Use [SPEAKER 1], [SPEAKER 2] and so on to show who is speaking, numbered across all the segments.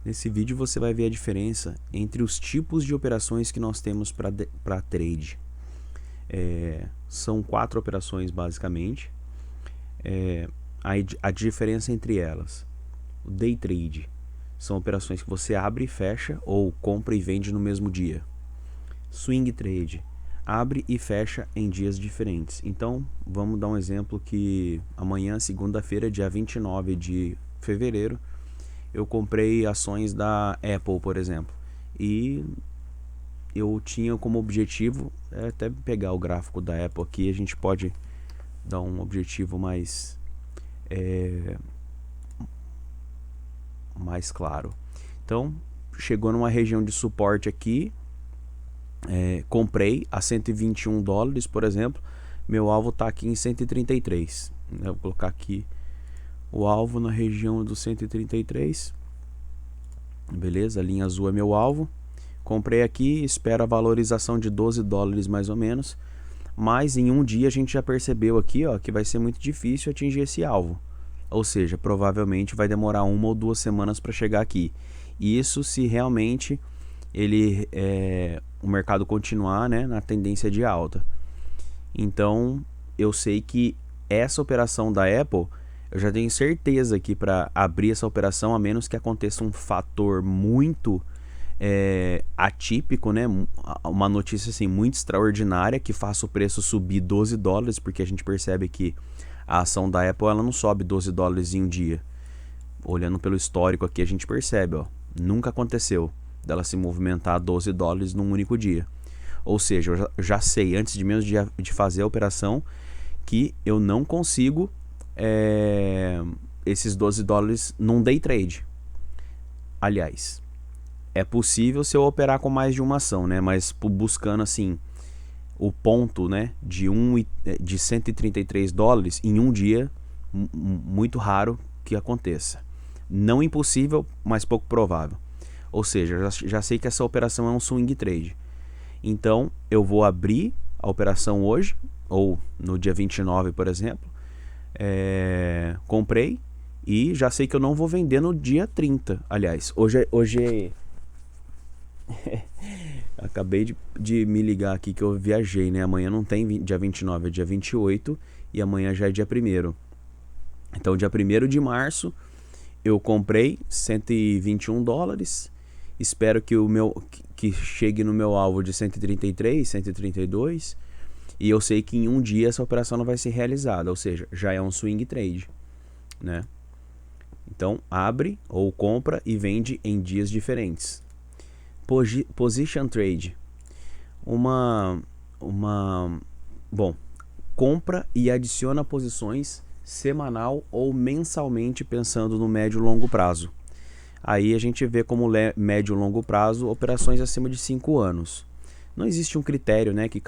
[SPEAKER 1] Nesse vídeo você vai ver a diferença entre os tipos de operações que nós temos para trade. São 4 operações basicamente. A diferença entre elas: o day trade são operações que você abre e fecha ou compra e vende no mesmo dia. Swing trade abre e fecha em dias diferentes. Então vamos dar um exemplo que amanhã, segunda-feira, dia 29 de fevereiro, eu comprei ações da Apple, por exemplo, e eu tinha como objetivo, até pegar o gráfico da Apple aqui, a gente pode dar um objetivo mais claro. Então, chegou numa região de suporte aqui, comprei a 121 dólares, por exemplo, meu alvo está aqui em 133. Eu vou colocar aqui o alvo na região do 133. Beleza, a linha azul é meu alvo. Comprei aqui, espero a valorização de 12 dólares mais ou menos. Mas em um dia a gente já percebeu aqui, ó, que vai ser muito difícil atingir esse alvo. Ou seja, provavelmente vai demorar 1 ou 2 semanas para chegar aqui. Isso se realmente o mercado continuar, né, na tendência de alta. Então eu sei que essa operação da Apple, eu já tenho certeza que para abrir essa operação, a menos que aconteça um fator muito atípico, né, uma notícia assim muito extraordinária que faça o preço subir 12 dólares, porque a gente percebe que a ação da Apple ela não sobe 12 dólares em um dia. Olhando pelo histórico aqui a gente percebe, ó, nunca aconteceu dela se movimentar 12 dólares num único dia. Ou seja, eu já sei antes de mesmo de fazer a operação que eu não consigo esses 12 dólares num day trade. Aliás, é possível se eu operar com mais de uma ação, né? Mas buscando assim o ponto, né, de 133 dólares em um dia, muito raro que aconteça. Não impossível, mas pouco provável. Ou seja, já sei que essa operação é um swing trade. Então eu vou abrir a operação hoje, ou no dia 29, por exemplo. Comprei e já sei que eu não vou vender no dia 30. Aliás, hoje acabei de me ligar aqui que eu viajei, né? Amanhã não tem dia 29, é dia 28 e amanhã já é dia 1º. Então, dia 1º de março, eu comprei 121 dólares. Espero que chegue no meu alvo de 133, 132. E eu sei que em um dia essa operação não vai ser realizada, ou seja, já é um swing trade, né? Então, abre ou compra e vende em dias diferentes. Position trade. Bom, compra e adiciona posições semanal ou mensalmente pensando no médio e longo prazo. Aí a gente vê como médio e longo prazo operações acima de 5 anos. Não existe um critério, né, que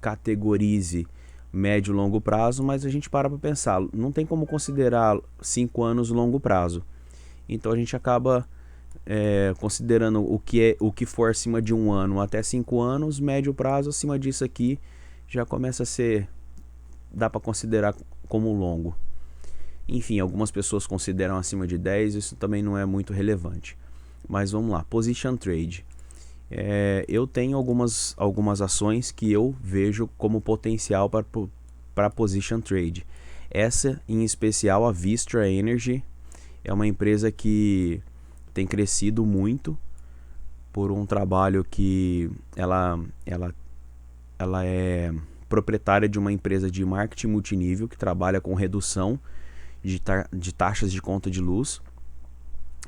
[SPEAKER 1] categorize médio e longo prazo, mas a gente para pensar, não tem como considerar 5 anos longo prazo. Então a gente acaba considerando o que for acima de 1 ano até 5 anos, médio prazo, acima disso aqui já começa a ser, dá para considerar como longo. Enfim, algumas pessoas consideram acima de 10, isso também não é muito relevante. Mas vamos lá, position trade. Eu tenho algumas ações que eu vejo como potencial para position trade. Essa em especial, a Vistra Energy, é uma empresa que tem crescido muito por um trabalho que ela é proprietária de uma empresa de marketing multinível que trabalha com redução de taxas de conta de luz,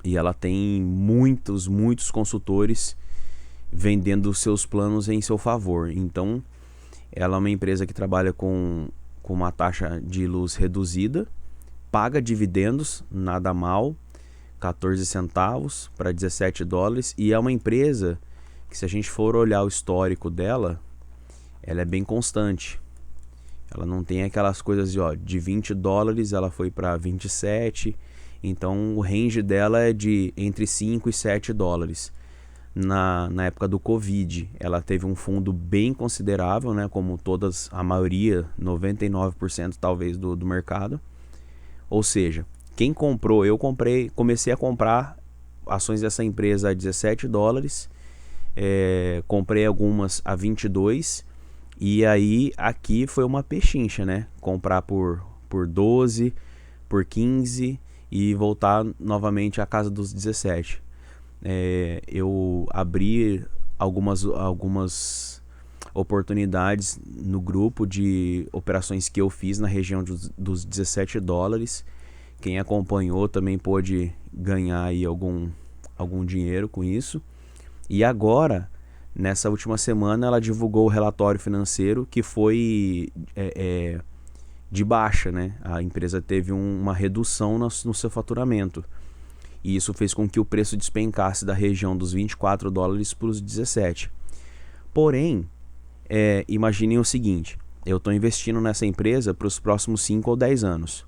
[SPEAKER 1] e ela tem muitos consultores vendendo seus planos em seu favor. Então ela é uma empresa que trabalha com uma taxa de luz reduzida, paga dividendos, nada mal, 14 centavos para 17 dólares, e é uma empresa que, se a gente for olhar o histórico dela, ela é bem constante. Ela não tem aquelas coisas de 20 dólares, ela foi para 27, então o range dela é de entre 5 e 7 dólares. Na época do Covid, ela teve um fundo bem considerável, né, como a maioria, 99% talvez do mercado. Ou seja, quem comprou, comecei a comprar ações dessa empresa a 17 dólares, comprei algumas a 22, e aí aqui foi uma pechincha, né? Comprar por 12, por 15 e voltar novamente à casa dos 17. Eu abri algumas oportunidades no grupo de operações que eu fiz na região dos 17 dólares. Quem acompanhou também pôde ganhar aí algum dinheiro com isso. E agora, nessa última semana, ela divulgou o relatório financeiro que foi de baixa, né? A empresa teve uma redução no seu faturamento. E isso fez com que o preço despencasse da região dos 24 dólares para os 17. Porém, imaginem o seguinte, eu estou investindo nessa empresa para os próximos 5 ou 10 anos.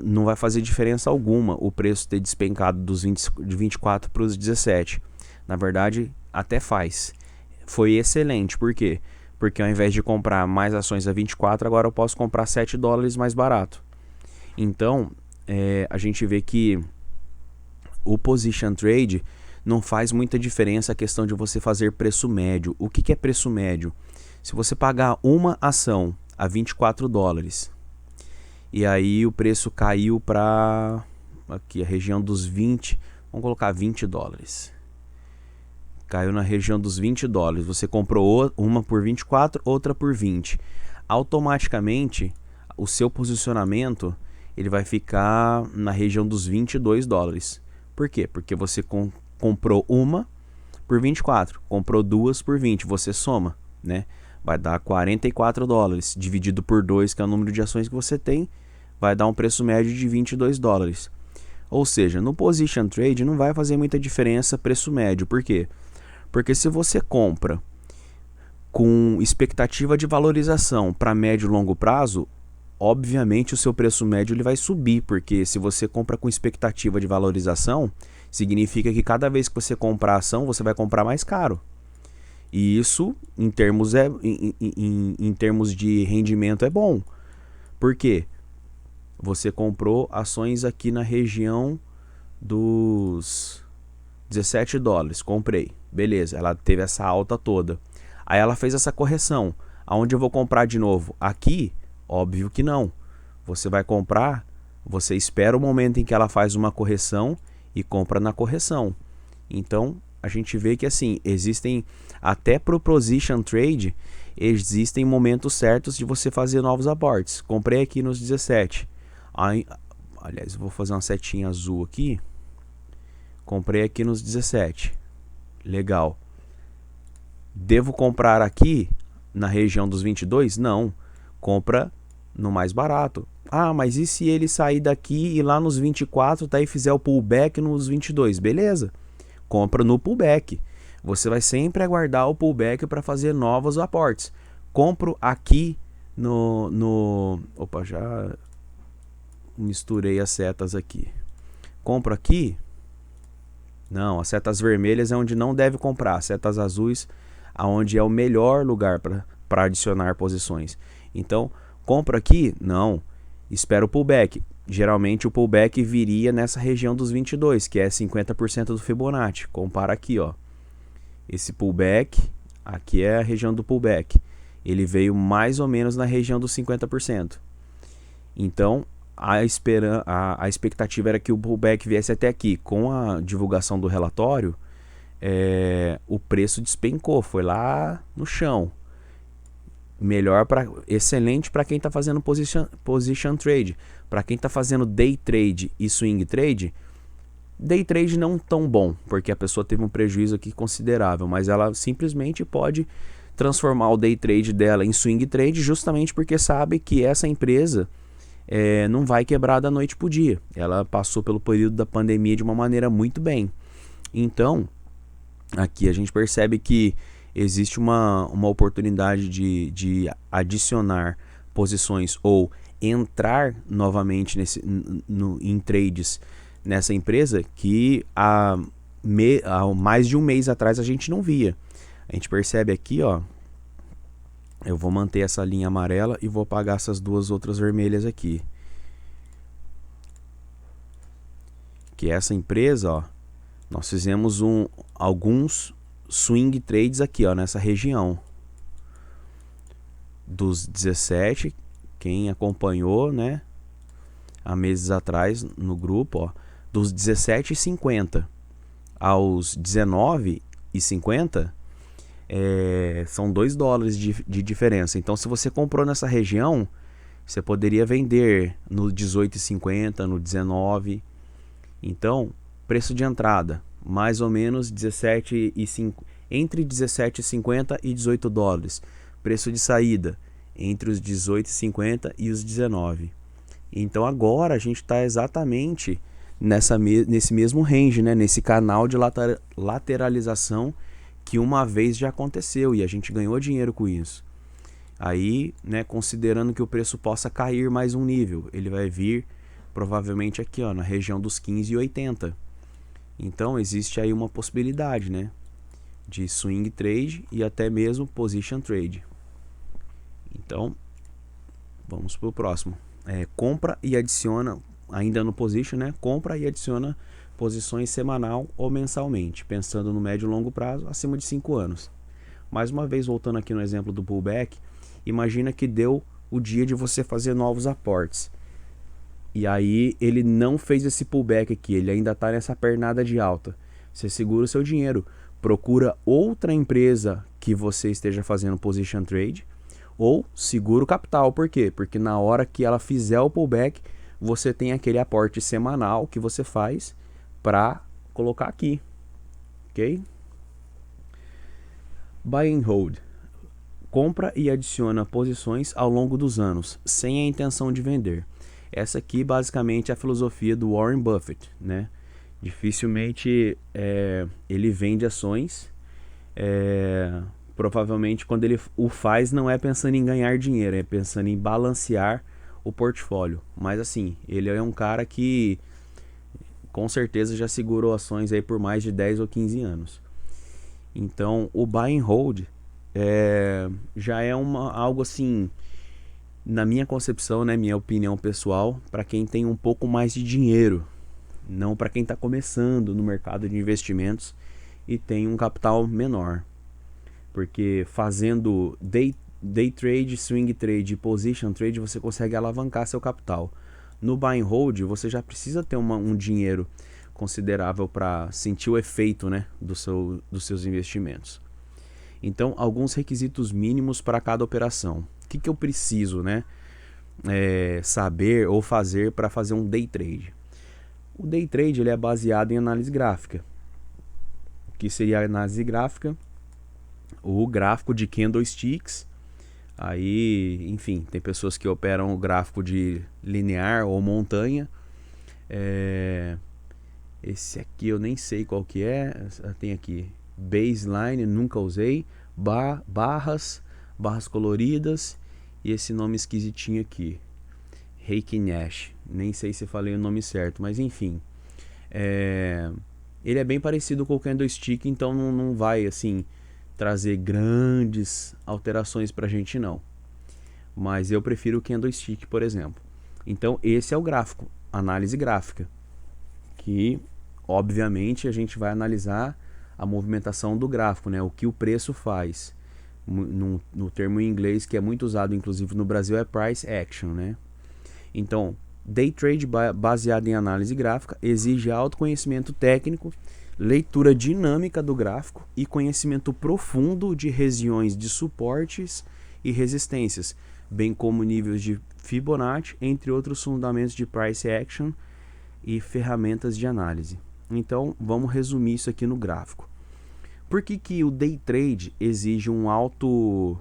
[SPEAKER 1] Não vai fazer diferença alguma o preço ter despencado de 24 para os 17. Na verdade, até faz. Foi excelente. Por quê? Porque ao invés de comprar mais ações a 24, agora eu posso comprar 7 dólares mais barato. Então, a gente vê que o position trade não faz muita diferença a questão de você fazer preço médio. O que é preço médio? Se você pagar uma ação a 24 dólares e aí o preço caiu para aqui a região dos 20, vamos colocar 20 dólares. Caiu na região dos 20 dólares. Você comprou uma por 24, outra por 20. Automaticamente, o seu posicionamento ele vai ficar na região dos 22 dólares. Por quê? Porque você comprou uma por 24, comprou duas por 20, você soma, né? Vai dar 44 dólares, dividido por 2, que é o número de ações que você tem, vai dar um preço médio de 22 dólares. Ou seja, no position trade não vai fazer muita diferença preço médio. Por quê? Porque se você compra com expectativa de valorização para médio e longo prazo, obviamente o seu preço médio ele vai subir, porque se você compra com expectativa de valorização, significa que cada vez que você comprar ação, você vai comprar mais caro. E isso, em termos de rendimento, é bom. Por quê? Você comprou ações aqui na região dos 17 dólares, comprei. Beleza, ela teve essa alta toda. Aí ela fez essa correção. Aonde eu vou comprar de novo? Aqui? Óbvio que não. Você vai comprar, você espera o momento em que ela faz uma correção e compra na correção. Então, a gente vê que assim, existem, até para o position trade, existem momentos certos de você fazer novos aportes. Comprei aqui nos 17. Aí, aliás, eu vou fazer uma setinha azul aqui. Comprei aqui nos 17. Legal. Devo comprar aqui na região dos 22? Não. Compra no mais barato. Ah, mas e se ele sair daqui e lá nos 24 tá, e fizer o pullback nos 22? Beleza. Compra no pullback. Você vai sempre aguardar o pullback para fazer novos aportes. Compro aqui Opa, já misturei as setas aqui. Compro aqui. Não, as setas vermelhas é onde não deve comprar. As setas azuis, aonde é o melhor lugar para adicionar posições. Então, compra aqui? Não. Espera o pullback. Geralmente o pullback viria nessa região dos 22, que é 50% do Fibonacci. Compara aqui, ó. Esse pullback, aqui é a região do pullback. Ele veio mais ou menos na região dos 50%. Então, a expectativa era que o pullback viesse até aqui. Com a divulgação do relatório, o preço despencou, foi lá no chão. Excelente para quem está fazendo position trade. Para quem está fazendo day trade e swing trade, day trade não tão bom, porque a pessoa teve um prejuízo aqui considerável, mas ela simplesmente pode transformar o day trade dela em swing trade, justamente porque sabe que essa empresa não vai quebrar da noite para o dia. Ela passou pelo período da pandemia de uma maneira muito bem. Então, aqui a gente percebe que existe uma oportunidade de adicionar posições ou entrar novamente em trades nessa empresa que há mais de um mês atrás a gente não via. A gente percebe aqui, ó, eu vou manter essa linha amarela e vou apagar essas duas outras vermelhas aqui. Que essa empresa, ó, Nós fizemos alguns swing trades aqui, ó, nessa região. Dos 17, quem acompanhou, né, há meses atrás no grupo, ó, dos 17,50 aos 19,50, são $2 de diferença. Então, se você comprou nessa região, você poderia vender no 18,50, no 19. Então, preço de entrada, mais ou menos 17,5, entre 17,50 e $18. Preço de saída, entre os 18,50 e os 19. Então agora a gente está exatamente nesse mesmo range, né? Nesse canal de lateralização que uma vez já aconteceu e a gente ganhou dinheiro com isso. Aí, né, considerando que o preço possa cair mais um nível, ele vai vir provavelmente aqui, ó, na região dos 15,80. Então existe aí uma possibilidade, né, de swing trade e até mesmo position trade. Então vamos para o próximo. Compra e adiciona, ainda no position, né, compra e adiciona posições semanal ou mensalmente, pensando no médio e longo prazo, acima de 5 anos. Mais uma vez, voltando aqui no exemplo do pullback, imagina que deu o dia de você fazer novos aportes. E aí ele não fez esse pullback aqui, ele ainda está nessa pernada de alta. Você segura o seu dinheiro, procura outra empresa que você esteja fazendo position trade, ou segura o capital. Por quê? Porque na hora que ela fizer o pullback, você tem aquele aporte semanal que você faz para colocar aqui, ok? Buy and hold. Compra e adiciona posições ao longo dos anos, sem a intenção de vender. Essa aqui basicamente é a filosofia do Warren Buffett, né? Dificilmente ele vende ações. Provavelmente quando ele o faz não é pensando em ganhar dinheiro, é pensando em balancear o portfólio. Mas assim, ele é um cara que com certeza já segurou ações aí por mais de 10 ou 15 anos. Então o buy and hold já é algo assim, na minha concepção, né, minha opinião pessoal, para quem tem um pouco mais de dinheiro, não para quem está começando no mercado de investimentos e tem um capital menor. Porque fazendo day trade, swing trade e position trade, você consegue alavancar seu capital. No buy and hold, você já precisa ter um dinheiro considerável para sentir o efeito, né, dos seus investimentos. Então, alguns requisitos mínimos para cada operação. O que eu preciso, né, saber ou fazer para fazer um day trade? O day trade ele é baseado em análise gráfica. O que seria a análise gráfica? O gráfico de candlesticks. Aí, enfim, tem pessoas que operam o gráfico de linear ou montanha. Esse aqui eu nem sei qual que é. Tem aqui baseline, nunca usei. Barras coloridas. E esse nome esquisitinho aqui, Heikin Nash. Nem sei se falei o nome certo, mas enfim. Ele é bem parecido com o candlestick, então não vai assim trazer grandes alterações pra gente não. Mas eu prefiro o candlestick, por exemplo. Então esse é o gráfico, análise gráfica, que obviamente a gente vai analisar a movimentação do gráfico, né? O que o preço faz. No termo em inglês que é muito usado inclusive no Brasil é price action, né? Então, day trade baseado em análise gráfica exige autoconhecimento técnico, leitura dinâmica do gráfico e conhecimento profundo de regiões de suportes e resistências, bem como níveis de Fibonacci, entre outros fundamentos de price action e ferramentas de análise. Então, vamos resumir isso aqui no gráfico. Por que o day trade exige um alto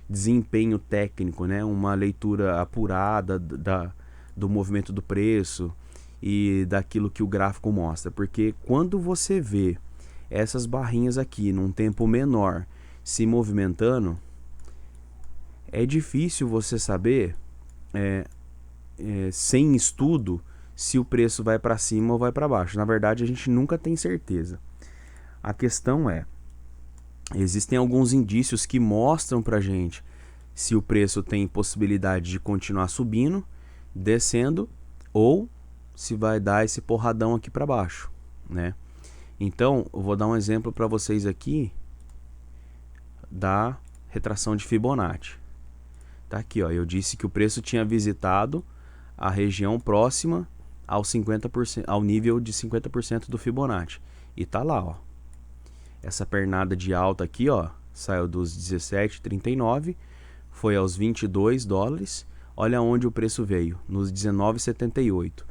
[SPEAKER 1] desempenho técnico, né? Uma leitura apurada do movimento do preço e daquilo que o gráfico mostra? Porque quando você vê essas barrinhas aqui num tempo menor se movimentando, é difícil você saber sem estudo se o preço vai para cima ou vai para baixo. Na verdade, a gente nunca tem certeza. A questão existem alguns indícios que mostram pra gente se o preço tem possibilidade de continuar subindo, descendo, ou se vai dar esse porradão aqui para baixo, né? Então, eu vou dar um exemplo para vocês aqui da retração de Fibonacci. Tá aqui, ó, eu disse que o preço tinha visitado a região próxima ao 50%, ao nível de 50% do Fibonacci. E tá lá, ó. Essa pernada de alta aqui, ó, saiu dos 17,39, foi aos 22 dólares. Olha onde o preço veio, nos 19,78.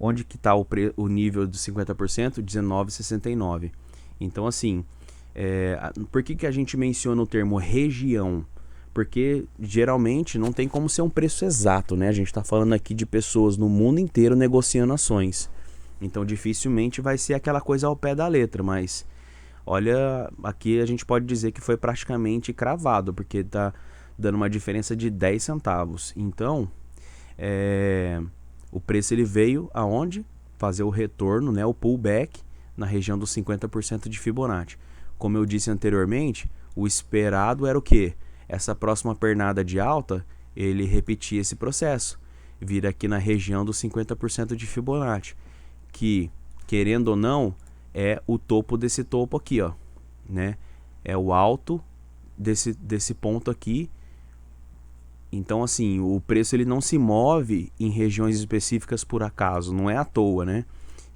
[SPEAKER 1] Onde que está o nível de 50%? 19,69. Então, assim, por que a gente menciona o termo região? Porque geralmente não tem como ser um preço exato, né? A gente está falando aqui de pessoas no mundo inteiro negociando ações. Então, dificilmente vai ser aquela coisa ao pé da letra, mas olha, aqui a gente pode dizer que foi praticamente cravado, porque está dando uma diferença de 10 centavos. Então, o preço ele veio aonde? Fazer o retorno, né, o pullback na região dos 50% de Fibonacci. Como eu disse anteriormente, o esperado era o quê? Essa próxima pernada de alta, ele repetia esse processo, vir aqui na região dos 50% de Fibonacci, que, querendo ou não, é o topo desse topo aqui, ó, né? É o alto desse ponto aqui. Então, assim, o preço ele não se move em regiões específicas por acaso, não é à toa, né,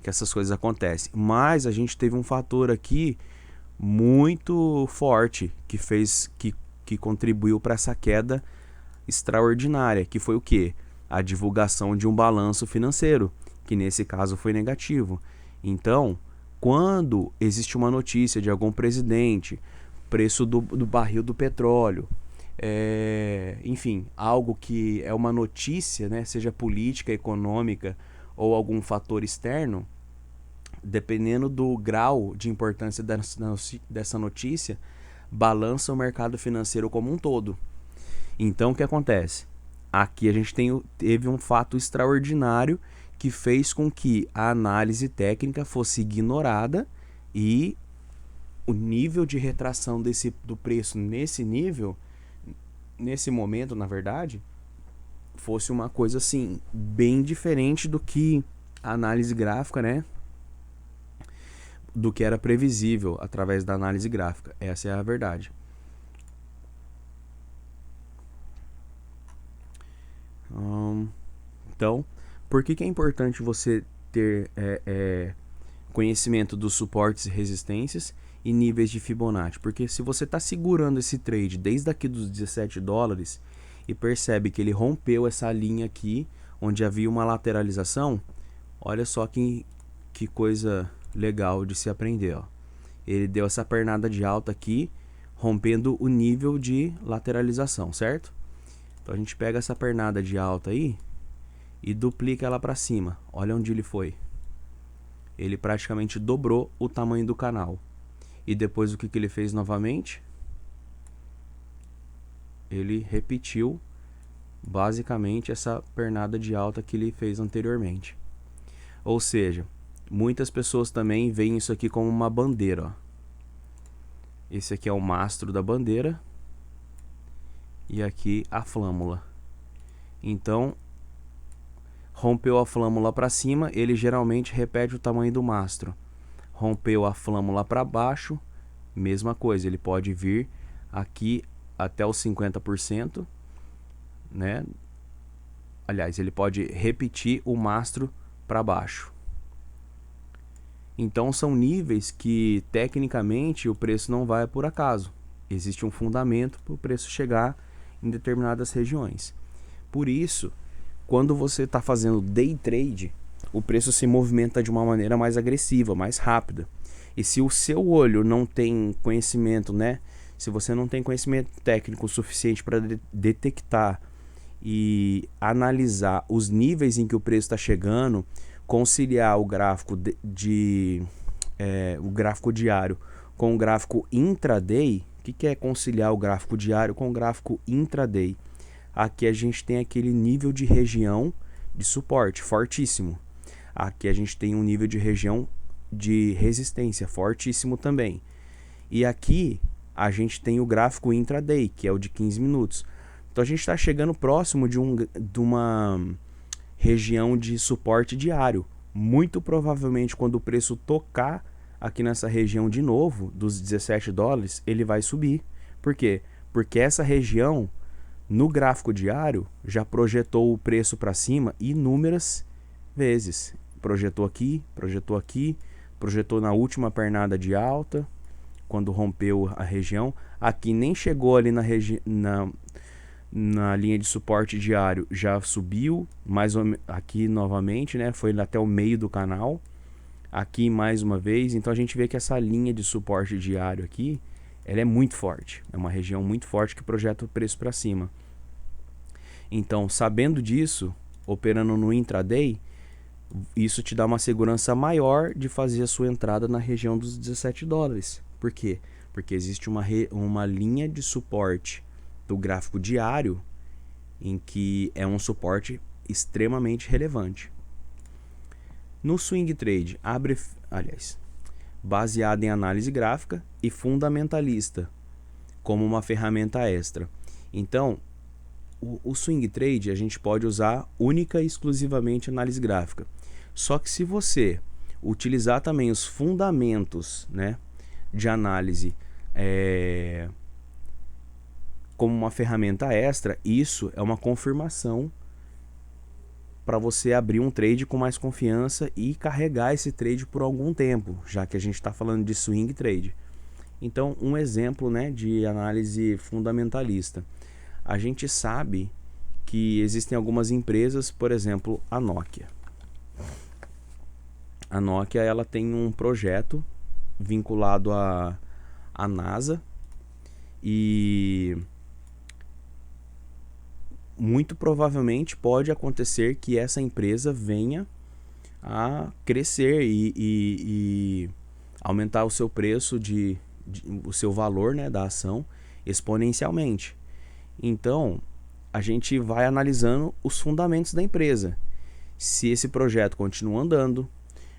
[SPEAKER 1] que essas coisas acontecem. Mas a gente teve um fator aqui muito forte que contribuiu para essa queda extraordinária, que foi o quê? A divulgação de um balanço financeiro, que nesse caso foi negativo. Então, quando existe uma notícia de algum presidente, preço do barril do petróleo, enfim, algo que é uma notícia, né, seja política, econômica ou algum fator externo, dependendo do grau de importância dessa notícia, balança o mercado financeiro como um todo. Então, o que acontece? Aqui a gente teve um fato extraordinário que fez com que a análise técnica fosse ignorada e o nível de retração do preço nesse nível, nesse momento, na verdade, fosse uma coisa assim, bem diferente do que a análise gráfica, né? Do que era previsível através da análise gráfica. Essa é a verdade. Então, por que é importante você ter conhecimento dos suportes e resistências e níveis de Fibonacci? Porque se você está segurando esse trade desde aqui dos 17 dólares e percebe que ele rompeu essa linha aqui, onde havia uma lateralização, olha só que coisa legal de se aprender, ó. Ele deu essa pernada de alta aqui, rompendo o nível de lateralização, certo? Então a gente pega essa pernada de alta aí e duplica ela para cima. Olha onde ele foi. Ele praticamente dobrou o tamanho do canal. E depois o que ele fez novamente? Ele repetiu basicamente essa pernada de alta que ele fez anteriormente. Ou seja, muitas pessoas também veem isso aqui como uma bandeira, ó. Esse aqui é o mastro da bandeira e aqui a flâmula. Então, rompeu a flâmula para cima, ele geralmente repete o tamanho do mastro. Rompeu a flâmula para baixo, mesma coisa, ele pode vir aqui até os 50%, né? Aliás, ele pode repetir o mastro para baixo. Então são níveis que tecnicamente o preço não vai por acaso. Existe um fundamento para o preço chegar em determinadas regiões. Por isso, quando você está fazendo day trade, o preço se movimenta de uma maneira mais agressiva, mais rápida. E se o seu olho não tem conhecimento, né? Se você não tem conhecimento técnico suficiente para detectar e analisar os níveis em que o preço está chegando, conciliar o gráfico o gráfico diário com o gráfico intraday. O que é conciliar o gráfico diário com o gráfico intraday? Aqui a gente tem aquele nível de região de suporte fortíssimo. Aqui a gente tem um nível de região de resistência fortíssimo também. E aqui a gente tem o gráfico intraday, que é o de 15 minutos. Então a gente está chegando próximo de uma região de suporte diário. Muito provavelmente quando o preço tocar aqui nessa região de novo, dos 17 dólares, ele vai subir. Por quê? Porque essa região, no gráfico diário, já projetou o preço para cima inúmeras vezes. Projetou aqui, projetou na última pernada de alta, quando rompeu a região. Aqui nem chegou ali na linha de suporte diário, já subiu, aqui novamente, né? Foi até o meio do canal. Aqui mais uma vez, então a gente vê que essa linha de suporte diário aqui, ela é muito forte, é uma região muito forte que projeta o preço para cima. Então, sabendo disso, operando no intraday, isso te dá uma segurança maior de fazer a sua entrada na região dos 17 dólares. Por quê? Porque existe uma linha de suporte do gráfico diário em que é um suporte extremamente relevante. No swing trade, baseado em análise gráfica e fundamentalista, como uma ferramenta extra. Então, o swing trade a gente pode usar única e exclusivamente análise gráfica. Só que se você utilizar também os fundamentos, né, de análise como uma ferramenta extra, isso é uma confirmação para você abrir um trade com mais confiança e carregar esse trade por algum tempo, já que a gente está falando de swing trade. Então, um exemplo, né, de análise fundamentalista. A gente sabe que existem algumas empresas, por exemplo, a Nokia. A Nokia, ela tem um projeto vinculado à NASA e muito provavelmente pode acontecer que essa empresa venha a crescer e aumentar o seu preço, o seu valor, né, da ação exponencialmente. Então, a gente vai analisando os fundamentos da empresa. Se esse projeto continua andando,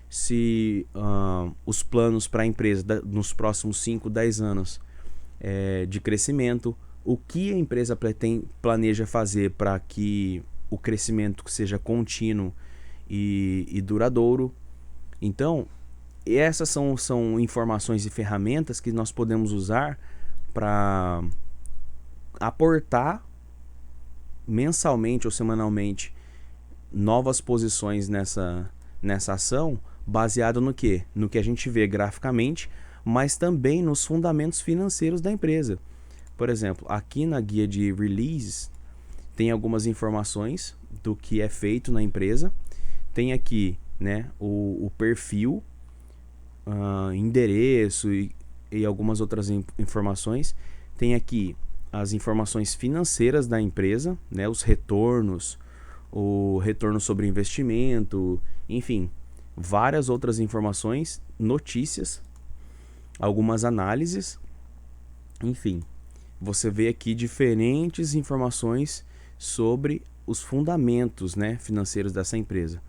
[SPEAKER 1] se os planos para a empresa nos próximos 5, 10 anos de crescimento, o que a empresa planeja fazer para que o crescimento seja contínuo e duradouro. Então, essas são informações e ferramentas que nós podemos usar para aportar mensalmente ou semanalmente novas posições nessa ação, baseado no quê? No que a gente vê graficamente, mas também nos fundamentos financeiros da empresa. Por exemplo, aqui na guia de releases tem algumas informações do que é feito na empresa. Tem aqui, né, o perfil, endereço e algumas outras informações. Tem aqui as informações financeiras da empresa, né, os retornos, o retorno sobre investimento, enfim, várias outras informações, notícias, algumas análises, enfim. Você vê aqui diferentes informações sobre os fundamentos, né, financeiros dessa empresa.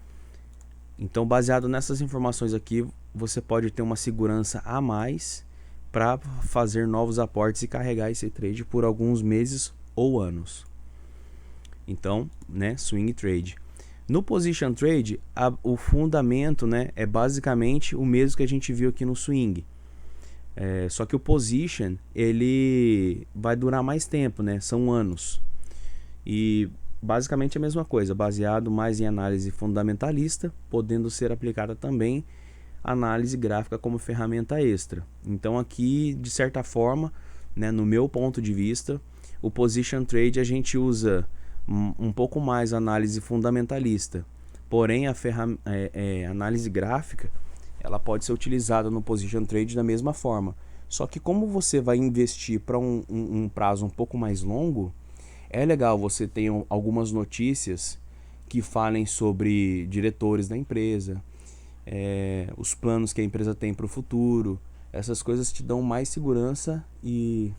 [SPEAKER 1] Então, baseado nessas informações aqui, você pode ter uma segurança a mais para fazer novos aportes e carregar esse trade por alguns meses ou anos. Então, né, swing trade. No position trade, o fundamento, né, é basicamente o mesmo que a gente viu aqui no swing. Só que o position, ele vai durar mais tempo, né? São anos. E basicamente a mesma coisa, baseado mais em análise fundamentalista, podendo ser aplicada também análise gráfica como ferramenta extra. Então aqui, de certa forma, né, no meu ponto de vista, o position trade a gente usa um pouco mais análise fundamentalista. Porém, a análise gráfica, ela pode ser utilizada no position trade da mesma forma. Só que como você vai investir para um prazo um pouco mais longo, é legal você ter algumas notícias que falem sobre diretores da empresa, os planos que a empresa tem para o futuro. Essas coisas te dão mais segurança e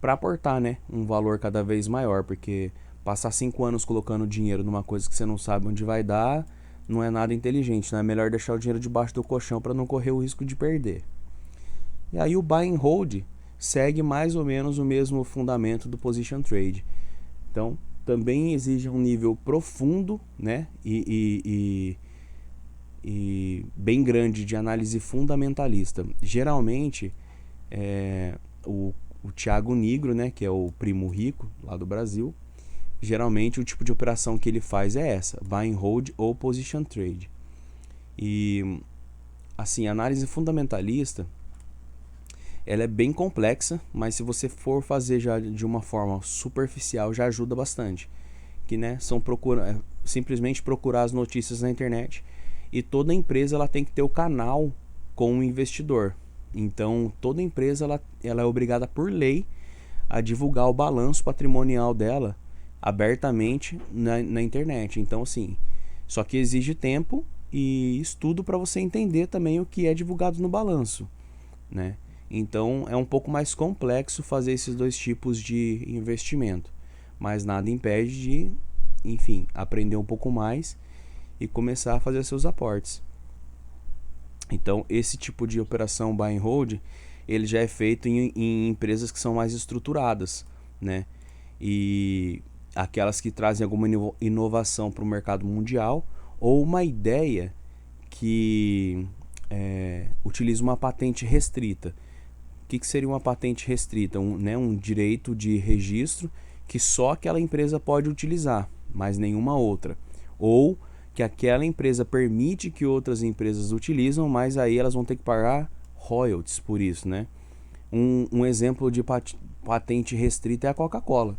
[SPEAKER 1] para aportar, né, um valor cada vez maior, porque passar 5 anos colocando dinheiro numa coisa que você não sabe onde vai dar não é nada inteligente, né? É melhor deixar o dinheiro debaixo do colchão para não correr o risco de perder. E aí o buy and hold segue mais ou menos o mesmo fundamento do position trade. Então, também exige um nível profundo, né, e bem grande de análise fundamentalista. Geralmente, o Thiago Nigro, né, que é o primo rico lá do Brasil, geralmente o tipo de operação que ele faz é essa, buy and hold ou position trade. E assim, a análise fundamentalista, ela é bem complexa, mas se você for fazer já de uma forma superficial, já ajuda bastante. Que, né, simplesmente procurar as notícias na internet, e toda empresa ela tem que ter o canal com o investidor. Então, toda empresa ela é obrigada por lei a divulgar o balanço patrimonial dela abertamente na internet. Então, assim, só que exige tempo e estudo para você entender também o que é divulgado no balanço, né? Então, é um pouco mais complexo fazer esses dois tipos de investimento, mas nada impede de, enfim, aprender um pouco mais e começar a fazer seus aportes. Então, esse tipo de operação buy and hold, ele já é feito em empresas que são mais estruturadas, né? E aquelas que trazem alguma inovação para o mercado mundial, ou uma ideia que utiliza uma patente restrita. O que seria uma patente restrita? Um direito de registro que só aquela empresa pode utilizar, mas nenhuma outra. Ou que aquela empresa permite que outras empresas utilizam, mas aí elas vão ter que pagar royalties por isso, né? Um exemplo de patente restrita é a Coca-Cola.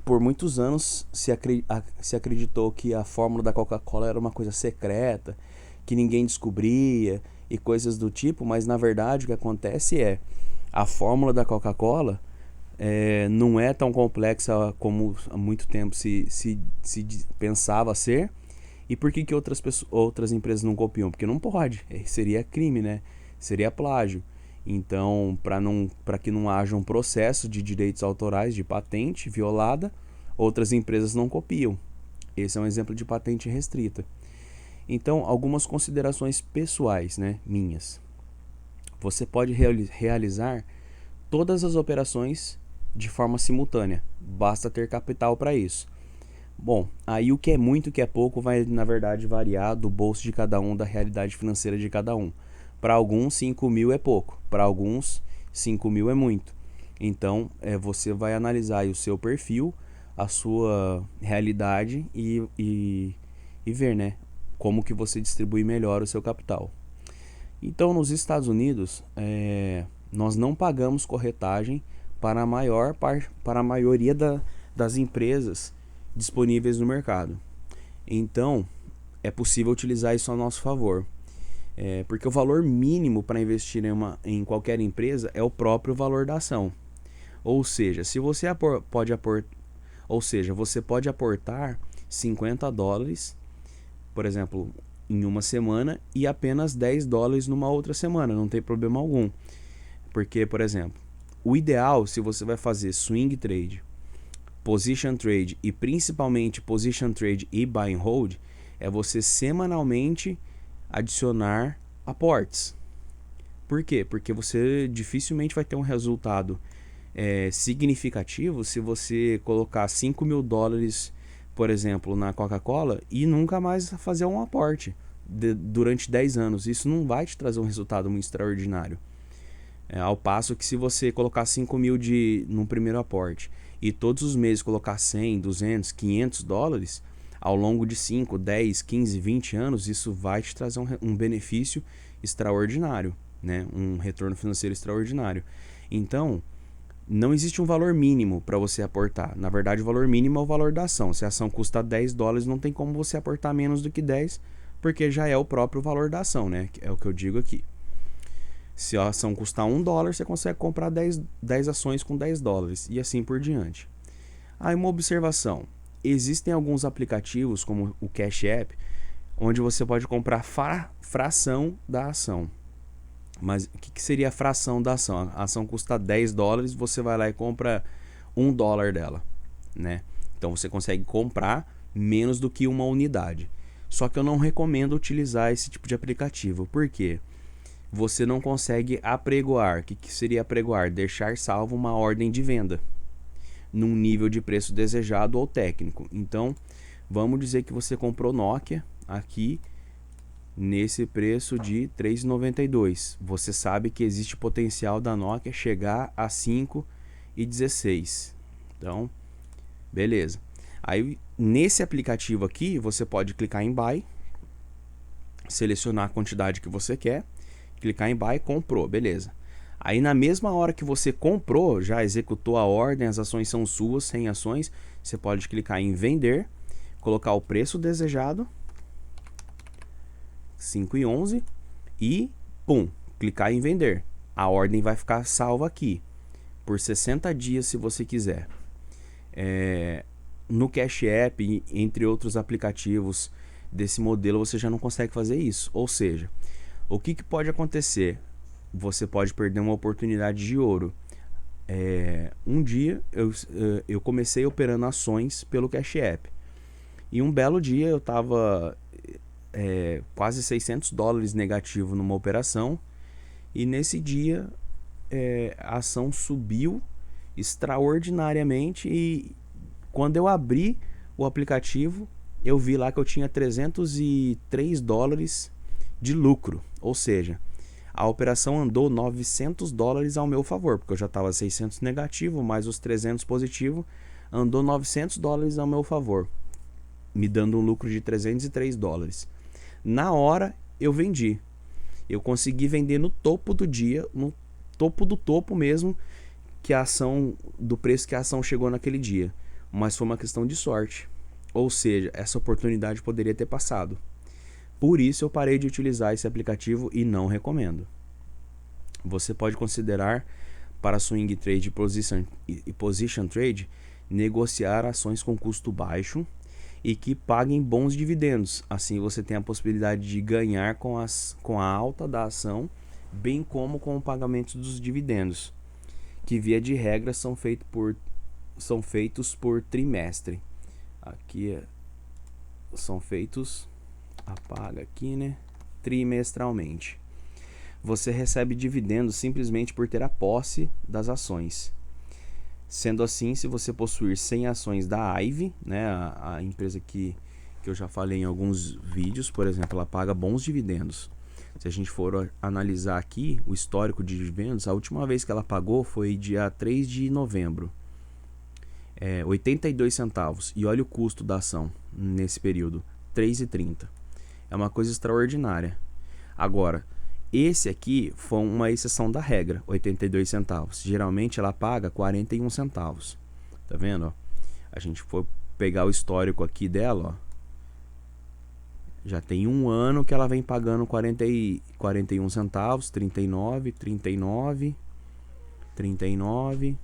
[SPEAKER 1] Por muitos anos se acreditou que a fórmula da Coca-Cola era uma coisa secreta, que ninguém descobria e coisas do tipo, mas na verdade o que acontece é a fórmula da Coca-Cola não é tão complexa como há muito tempo se pensava ser. E por que outras empresas não copiam? Porque não pode, seria crime, né? Seria plágio. Então, para que não haja um processo de direitos autorais, de patente violada, outras empresas não copiam. Esse é um exemplo de patente restrita. Então, algumas considerações pessoais, né, minhas. Você pode realizar todas as operações de forma simultânea. Basta ter capital para isso. Bom, aí o que é muito, o que é pouco, vai na verdade variar do bolso de cada um, da realidade financeira de cada um. Para alguns, 5 mil é pouco. Para alguns, 5 mil é muito. Então, você vai analisar aí o seu perfil, a sua realidade e ver, né, como que você distribui melhor o seu capital. Então, nos Estados Unidos, nós não pagamos corretagem para a maioria das empresas disponíveis no mercado. Então, é possível utilizar isso a nosso favor. Porque o valor mínimo para investir em qualquer empresa é o próprio valor da ação. Ou seja, você pode aportar $50, por exemplo, em uma semana, e apenas $10 numa outra semana, não tem problema algum. Porque, por exemplo, o ideal, se você vai fazer swing trade, position trade e principalmente position trade e buy and hold, é você semanalmente adicionar aportes. Por quê? Porque você dificilmente vai ter um resultado significativo se você colocar $5.000, por exemplo, na Coca-Cola e nunca mais fazer um aporte durante 10 anos. Isso não vai te trazer um resultado muito extraordinário. Ao passo que se você colocar 5 mil no primeiro aporte e todos os meses colocar 100, 200, $500, ao longo de 5, 10, 15, 20 anos, isso vai te trazer um benefício extraordinário, né? Um retorno financeiro extraordinário. Então, não existe um valor mínimo para você aportar. Na verdade, o valor mínimo é o valor da ação. Se a ação custa $10, não tem como você aportar menos do que 10, porque já é o próprio valor da ação, né? É o que eu digo aqui. Se a ação custar $1, você consegue comprar 10 ações com $10 e assim por diante. Aí uma observação. Existem alguns aplicativos, como o Cash App, onde você pode comprar fração da ação. Mas o que seria a fração da ação? A ação custa $10, você vai lá e compra $1 dela, né? Então você consegue comprar menos do que uma unidade. Só que eu não recomendo utilizar esse tipo de aplicativo. Por quê? Você não consegue apregoar. O que seria apregoar? Deixar salvo uma ordem de venda num nível de preço desejado ou técnico. Então, vamos dizer que você comprou Nokia aqui nesse preço de 3,92. Você sabe que existe potencial da Nokia chegar a 5,16. Então, beleza. Aí nesse aplicativo aqui, você pode clicar em Buy, selecionar a quantidade que você quer, clicar em Buy, comprou, beleza. Aí na mesma hora que você comprou, já executou a ordem, as ações são suas, 100 ações, você pode clicar em Vender, colocar o preço desejado, 5,11, e pum, clicar em Vender. A ordem vai ficar salva aqui por 60 dias se você quiser. No Cash App, entre outros aplicativos desse modelo, você já não consegue fazer isso. Ou seja, o que pode acontecer? Você pode perder uma oportunidade de ouro. Um dia eu comecei operando ações pelo Cash App. E um belo dia eu estava quase $600 negativo numa operação. E nesse dia a ação subiu extraordinariamente. E quando eu abri o aplicativo, eu vi lá que eu tinha $303 de lucro. Ou seja, a operação andou $900 ao meu favor, porque eu já estava 600 negativo, mais os 300 positivo, andou $900 ao meu favor, me dando um lucro de $303. Na hora eu vendi. Eu consegui vender no topo do dia, no topo do topo mesmo, que a ação, do preço que a ação chegou naquele dia. Mas foi uma questão de sorte. Ou seja, essa oportunidade poderia ter passado. Por isso eu parei de utilizar esse aplicativo e não recomendo. Você pode considerar para swing trade e position trade negociar ações com custo baixo e que paguem bons dividendos. Assim você tem a possibilidade de ganhar com a alta da ação, bem como com o pagamento dos dividendos, que via de regra são feitos por trimestre. Aqui são feitos, apaga aqui, né? Trimestralmente. Você recebe dividendos simplesmente por ter a posse das ações. Sendo assim, se você possuir 100 ações da IVE, né, a empresa que eu já falei em alguns vídeos, por exemplo, ela paga bons dividendos. Se a gente for analisar aqui o histórico de dividendos, a última vez que ela pagou foi dia 3 de novembro. 82 centavos. E olha o custo da ação nesse período, 3,30. É uma coisa extraordinária. Agora, esse aqui foi uma exceção da regra, 82 centavos. Geralmente ela paga 41 centavos. Tá vendo? Ó? A gente for pegar o histórico aqui dela, ó, já tem um ano que ela vem pagando 41 centavos, 39, 39, 39.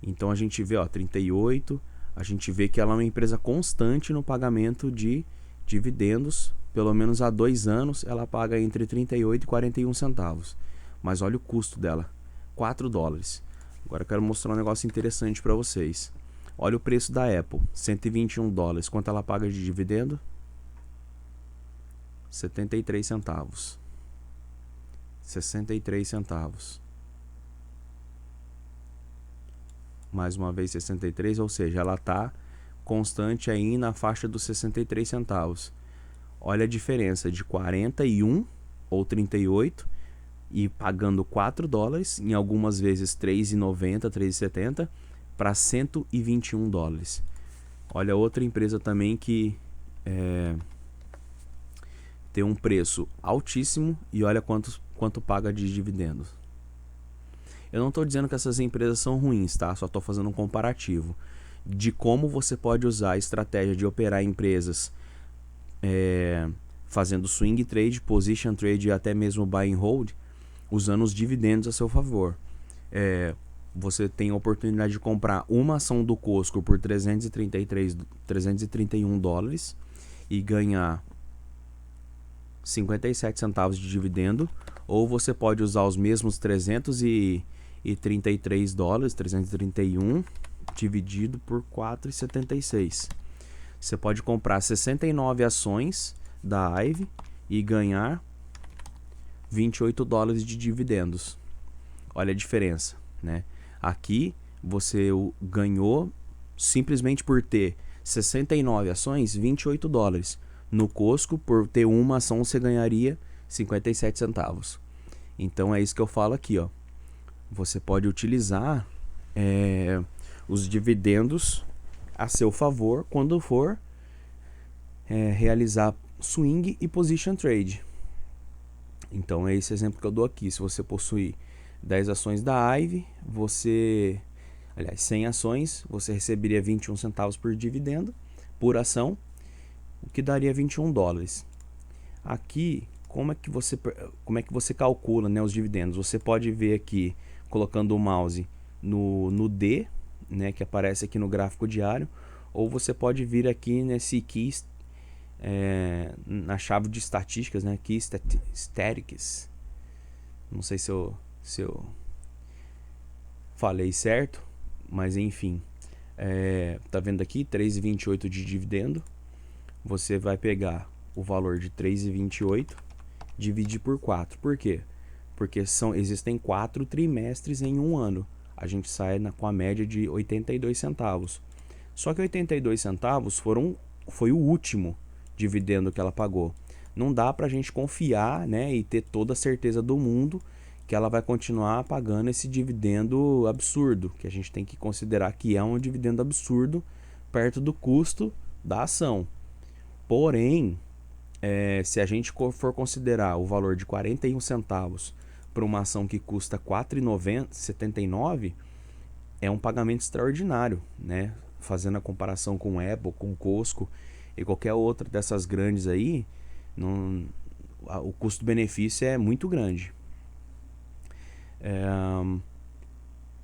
[SPEAKER 1] Então a gente vê, ó, 38. A gente vê que ela é uma empresa constante no pagamento de dividendos. Pelo menos há 2 anos ela paga entre 38 e 41 centavos. Mas olha o custo dela, $4. Agora eu quero mostrar um negócio interessante para vocês. Olha o preço da Apple, $121. Quanto ela paga de dividendo? 73 centavos. 63 centavos. Mais uma vez 63, ou seja, ela está constante aí na faixa dos 63 centavos. Olha a diferença de 41 ou 38 e pagando $4, em algumas vezes 3,90, 3,70 para $121. Olha outra empresa também que tem um preço altíssimo e olha quanto paga de dividendos. Eu não estou dizendo que essas empresas são ruins, tá? Só estou fazendo um comparativo de como você pode usar a estratégia de operar empresas fazendo swing trade, position trade e até mesmo buy and hold, usando os dividendos a seu favor. Você tem a oportunidade de comprar uma ação do Costco por $331 e ganhar 57 centavos de dividendo, ou você pode usar os mesmos $333, 331 dividido por 4,76. Você pode comprar 69 ações da IVE e ganhar $28 de dividendos. Olha a diferença, né? Aqui você ganhou simplesmente por ter 69 ações, $28. No Costco, por ter uma ação, você ganharia 57 centavos. Então é isso que eu falo aqui, ó. Você pode utilizar os dividendos a seu favor quando for realizar swing e position trade. Então é esse exemplo que eu dou aqui. Se você possui 10 ações da IVE, aliás, 100 ações, você receberia 21 centavos por dividendo, por ação, o que daria 21 dólares. Aqui, como é que você calcula, né, os dividendos? Você pode ver aqui, colocando o mouse no D, né, que aparece aqui no gráfico diário, ou você pode vir aqui nesse key, na chave de estatísticas, né, key statistics. Não sei se eu falei certo, mas enfim, tá vendo aqui 3,28 de dividendo. Você vai pegar o valor de 3,28, dividir por 4. Por quê? Porque existem 4 trimestres em um ano. A gente sai com a média de 82 centavos. Só que 82 centavos foi o último dividendo que ela pagou. Não dá pra gente confiar, né, e ter toda a certeza do mundo que ela vai continuar pagando esse dividendo absurdo, que a gente tem que considerar que é um dividendo absurdo perto do custo da ação. Porém, se a gente for considerar o valor de 41 centavos para uma ação que custa R$ 4,79, é um pagamento extraordinário, né? Fazendo a comparação com Apple, com Costco e qualquer outra dessas grandes aí, o custo-benefício é muito grande.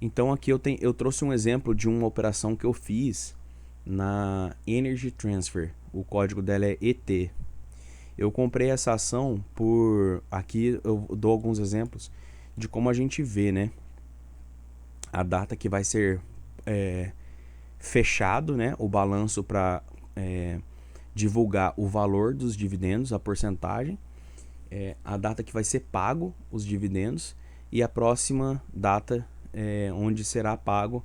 [SPEAKER 1] Então aqui eu trouxe um exemplo de uma operação que eu fiz na Energy Transfer. O código dela é ET. Eu comprei essa ação aqui eu dou alguns exemplos de como a gente vê, né, a data que vai ser fechado, né, o balanço para divulgar o valor dos dividendos, a porcentagem, a data que vai ser pago os dividendos e a próxima data onde será pago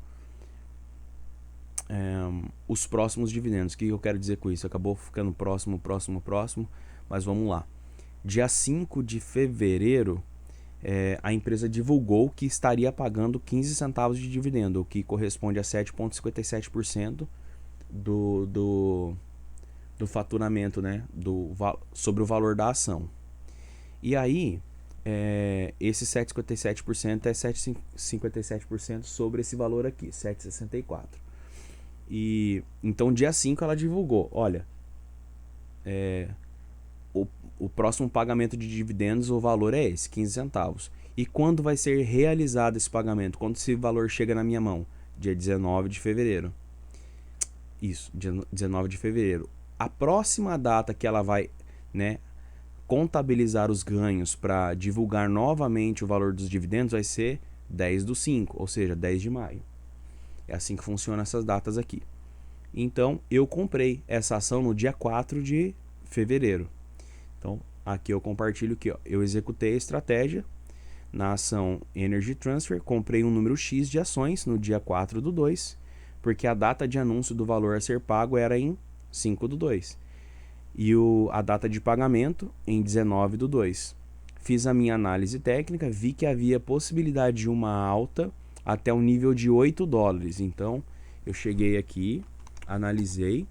[SPEAKER 1] os próximos dividendos. O que eu quero dizer com isso? Acabou ficando próximo, mas vamos lá. Dia 5 de fevereiro, a empresa divulgou que estaria pagando 15 centavos de dividendo, o que corresponde a 7,57% do faturamento, né, sobre o valor da ação. E aí, esse 7,57% é 7,57% sobre esse valor aqui, 7,64%. E então dia 5 ela divulgou, olha, o próximo pagamento de dividendos, o valor é esse, 15 centavos. E quando vai ser realizado esse pagamento? Quando esse valor chega na minha mão? Dia 19 de fevereiro. Isso, dia 19 de fevereiro. A próxima data que ela vai, né, contabilizar os ganhos para divulgar novamente o valor dos dividendos vai ser 10/5, ou seja, 10 de maio. É assim que funcionam essas datas aqui. Então, eu comprei essa ação no dia 4 de fevereiro. Então, aqui eu compartilho que eu executei a estratégia na ação Energy Transfer, comprei um número X de ações no dia 4/2, porque a data de anúncio do valor a ser pago era em 5/2. E a data de pagamento em 19/2. Fiz a minha análise técnica, vi que havia possibilidade de uma alta até o nível de 8 dólares. Então, eu cheguei aqui, analisei.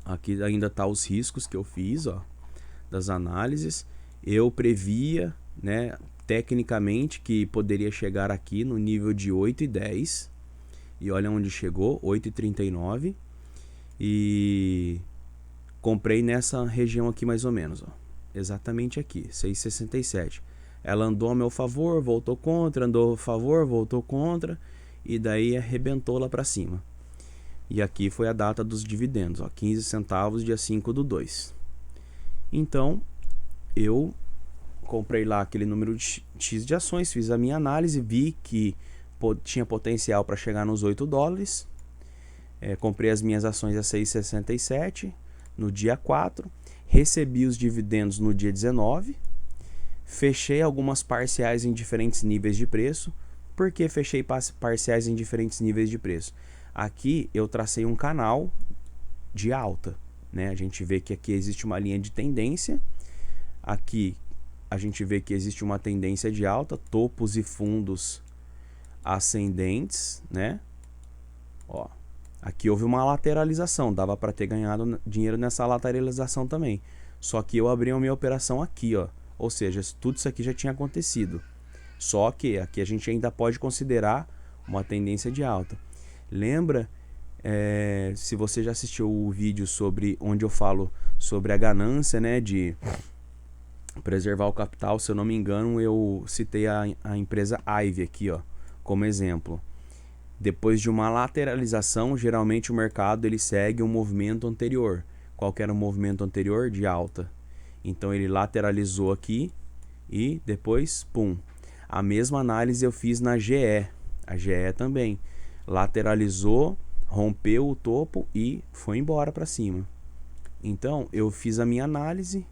[SPEAKER 1] Aqui ainda tá os riscos que eu fiz, ó, das análises. Eu previa, né, tecnicamente que poderia chegar aqui no nível de 8,10. E olha onde chegou, 8,39. E comprei nessa região aqui mais ou menos, ó. Exatamente aqui, 6,67. Ela andou a meu favor, voltou contra, andou a favor, voltou contra, e daí arrebentou lá para cima. E aqui foi a data dos dividendos, ó, 15 centavos, dia 5/2. Então, eu comprei lá aquele número X de ações, fiz a minha análise, vi que tinha potencial para chegar nos 8 dólares. Comprei as minhas ações a 6,67 no dia 4, recebi os dividendos no dia 19, fechei algumas parciais em diferentes níveis de preço. Por que fechei parciais em diferentes níveis de preço? Aqui eu tracei um canal de alta, né? A gente vê que aqui existe uma linha de tendência, aqui a gente vê que existe uma tendência de alta, topos e fundos ascendentes, né? Ó, aqui houve uma lateralização, dava para ter ganhado dinheiro nessa lateralização também. Só que eu abri a minha operação aqui, ó. Ou seja, tudo isso aqui já tinha acontecido. Só que aqui a gente ainda pode considerar uma tendência de alta. Lembra, se você já assistiu o vídeo sobre onde eu falo sobre a ganância, né, de preservar o capital, se eu não me engano, eu citei a empresa Ivy aqui, ó, como exemplo. Depois de uma lateralização, geralmente o mercado ele segue um movimento anterior. Qual que era o movimento anterior? De alta. Então ele lateralizou aqui e depois, pum. A mesma análise eu fiz na GE. A GE também lateralizou, rompeu o topo e foi embora para cima. Então eu fiz a minha análise,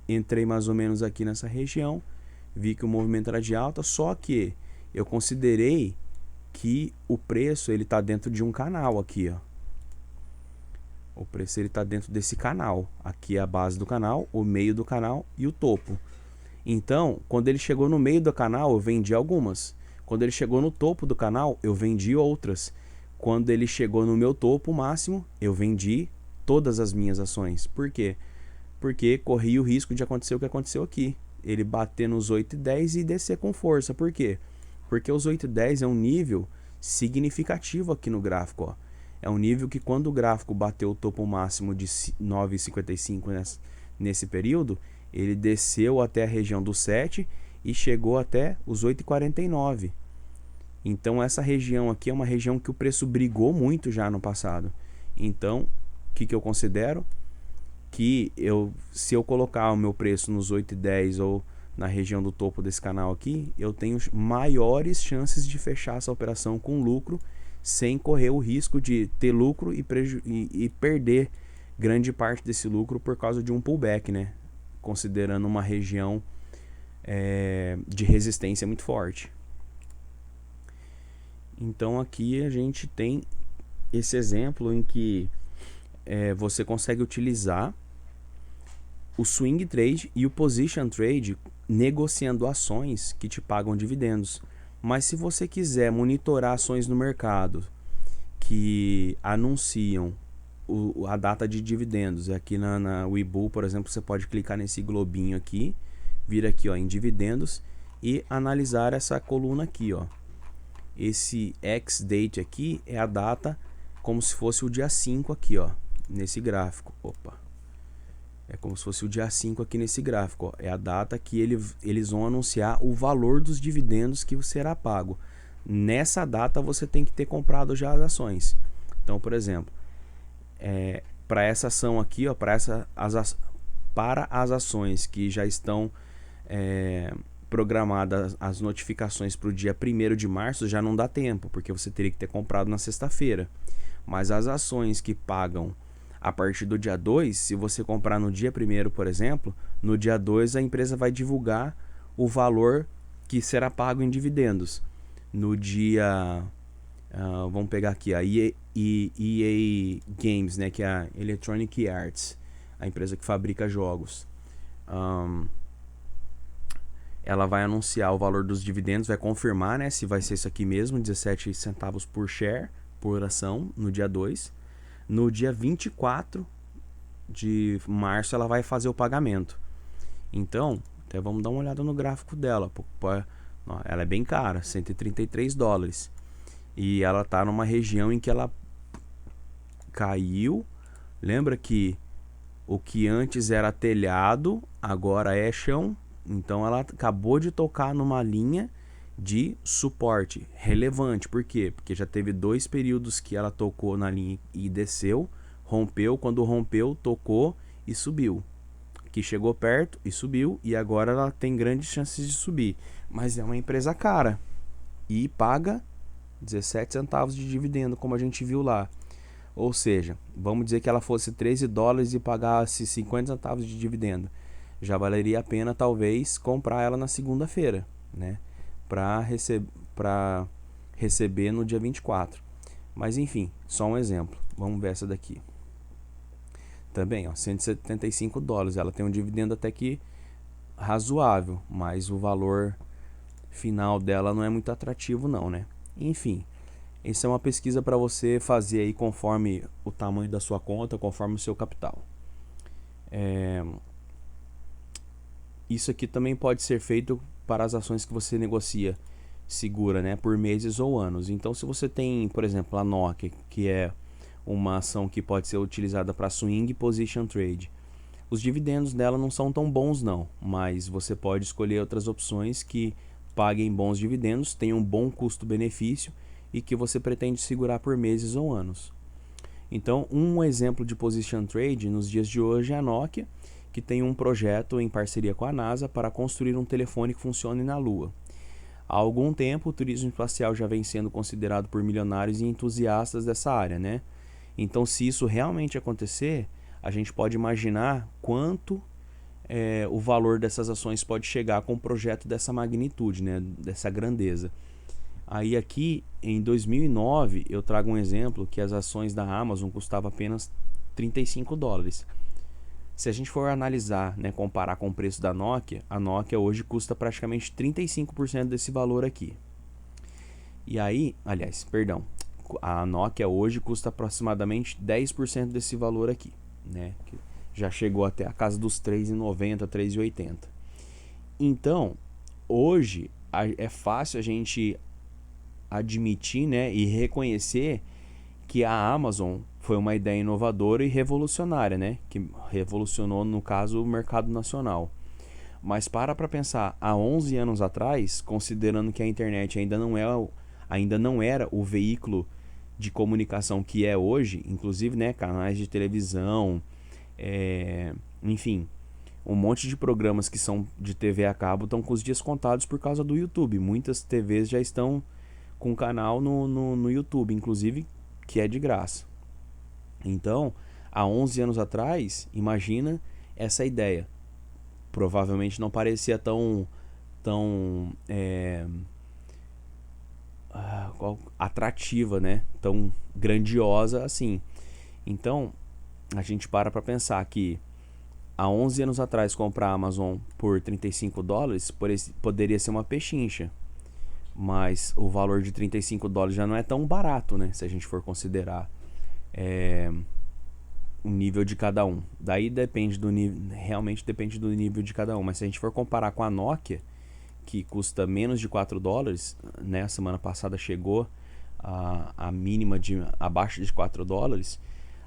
[SPEAKER 1] entrei mais ou menos aqui nessa região, vi que o movimento era de alta, só que eu considerei que o preço ele está dentro de um canal aqui, ó. O preço ele está dentro desse canal. Aqui é a base do canal, o meio do canal e o topo. Então, quando ele chegou no meio do canal, eu vendi algumas. Quando ele chegou no topo do canal, eu vendi outras. Quando ele chegou no meu topo máximo, eu vendi todas as minhas ações. Por quê? Porque corri o risco de acontecer o que aconteceu aqui. Ele bater nos 8,10 e descer com força. Por quê? Porque os 8,10 é um nível significativo aqui no gráfico, ó. É um nível que quando o gráfico bateu o topo máximo de 9,55 nesse período, ele desceu até a região do 7 e chegou até os 8,49. Então essa região aqui é uma região que o preço brigou muito já no passado. Então, o que eu considero? Que se eu colocar o meu preço nos 8,10 ou na região do topo desse canal aqui, eu tenho maiores chances de fechar essa operação com lucro, sem correr o risco de ter lucro e perder grande parte desse lucro por causa de um pullback, né? Considerando uma região de resistência muito forte. Então aqui a gente tem esse exemplo em que você consegue utilizar o swing trade e o position trade negociando ações que te pagam dividendos. Mas se você quiser monitorar ações no mercado que anunciam a data de dividendos, aqui na Webull, por exemplo, você pode clicar nesse globinho aqui, vir aqui, ó, em dividendos e analisar essa coluna aqui, ó. Esse X-date aqui é a data como se fosse o dia 5 aqui, ó, nesse gráfico. Opa. É como se fosse o dia 5 aqui nesse gráfico, ó. É a data que eles vão anunciar o valor dos dividendos que será pago. Nessa data você tem que ter comprado já as ações. Então, por exemplo, para essa ação aqui, ó, para as ações que já estão programadas as notificações para o dia 1º de março, já não dá tempo, porque você teria que ter comprado na sexta-feira. Mas as ações que pagam a partir do dia 2, se você comprar no dia 1º, por exemplo, no dia 2 a empresa vai divulgar o valor que será pago em dividendos. No dia... vamos pegar aqui a EA Games, né, que é a Electronic Arts, a empresa que fabrica jogos. Ela vai anunciar o valor dos dividendos, vai confirmar, né, se vai ser isso aqui mesmo, 17 centavos por share, por ação, no dia 2. No dia 24 de março ela vai fazer o pagamento. Então, até vamos dar uma olhada no gráfico dela. Ela é bem cara, 133 dólares. E ela está numa região em que ela caiu. Lembra que o que antes era telhado, agora é chão. Então ela acabou de tocar numa linha de suporte relevante. Por quê? Porque já teve 2 períodos que ela tocou na linha e desceu, rompeu, quando rompeu, tocou e subiu. Que chegou perto e subiu, e agora ela tem grandes chances de subir. Mas é uma empresa cara e paga 17 centavos de dividendo, como a gente viu lá. Ou seja, vamos dizer que ela fosse 13 dólares e pagasse 50 centavos de dividendo. Já valeria a pena talvez comprar ela na segunda-feira, né? Para receber no dia 24. Mas enfim, só um exemplo. Vamos ver essa daqui. Também, ó, 175 dólares. Ela tem um dividendo até que razoável, mas o valor final dela não é muito atrativo não, né? Enfim, essa é uma pesquisa para você fazer aí conforme o tamanho da sua conta, conforme o seu capital. Isso aqui também pode ser feito para as ações que você negocia segura, né, por meses ou anos. Então, se você tem, por exemplo, a Nokia, que é uma ação que pode ser utilizada para swing position trade, os dividendos dela não são tão bons não, mas você pode escolher outras opções que paguem bons dividendos, tenham um bom custo-benefício e que você pretende segurar por meses ou anos. Então, um exemplo de position trade nos dias de hoje é a Nokia, que tem um projeto em parceria com a NASA para construir um telefone que funcione na Lua. Há algum tempo, o turismo espacial já vem sendo considerado por milionários e entusiastas dessa área, né? Então, se isso realmente acontecer, a gente pode imaginar quanto o valor dessas ações pode chegar com um projeto dessa magnitude, né? Dessa grandeza. Aí aqui, em 2009, eu trago um exemplo que as ações da Amazon custavam apenas 35 dólares. Se a gente for analisar, né, comparar com o preço da Nokia, a Nokia hoje custa praticamente 35% desse valor aqui. E aí, aliás, perdão, a Nokia hoje custa aproximadamente 10% desse valor aqui, né? Que já chegou até a casa dos R$ 3,90, R$ 3,80. Então, hoje é fácil a gente admitir, né, e reconhecer que a Amazon foi uma ideia inovadora e revolucionária, né? Que revolucionou, no caso, o mercado nacional. Mas para pensar, há 11 anos atrás, considerando que a internet ainda não era o veículo de comunicação que é hoje, inclusive, né, canais de televisão, enfim, um monte de programas que são de TV a cabo estão com os dias contados por causa do YouTube. Muitas TVs já estão com canal no YouTube, inclusive, que é de graça. Então, há 11 anos atrás, imagina essa ideia. Provavelmente não parecia tão atrativa, né? Tão grandiosa assim. Então, a gente para pensar que há 11 anos atrás comprar a Amazon por 35 dólares poderia ser uma pechincha. Mas o valor de 35 dólares já não é tão barato, né? Se a gente for considerar o nível de cada um. Daí depende do nível, realmente depende do nível de cada um. Mas se a gente for comparar com a Nokia, que custa menos de 4 dólares, né? A semana passada chegou a mínima de abaixo de 4 dólares,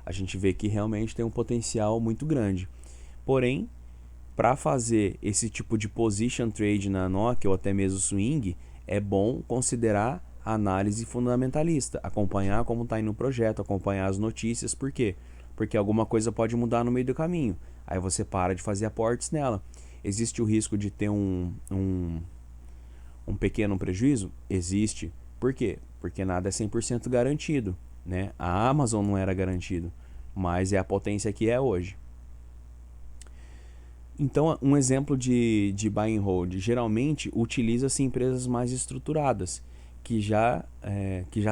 [SPEAKER 1] a gente vê que realmente tem um potencial muito grande. Porém, para fazer esse tipo de position trade na Nokia ou até mesmo swing, é bom considerar a análise fundamentalista, acompanhar como está indo o projeto, acompanhar as notícias. Por quê? Porque alguma coisa pode mudar no meio do caminho. Aí você para de fazer aportes nela. Existe o risco de ter um pequeno prejuízo? Existe. Por quê? Porque nada é 100% garantido, né? A Amazon não era garantido, mas é a potência que é hoje. Então, um exemplo de buy and hold, geralmente utiliza-se empresas mais estruturadas, que já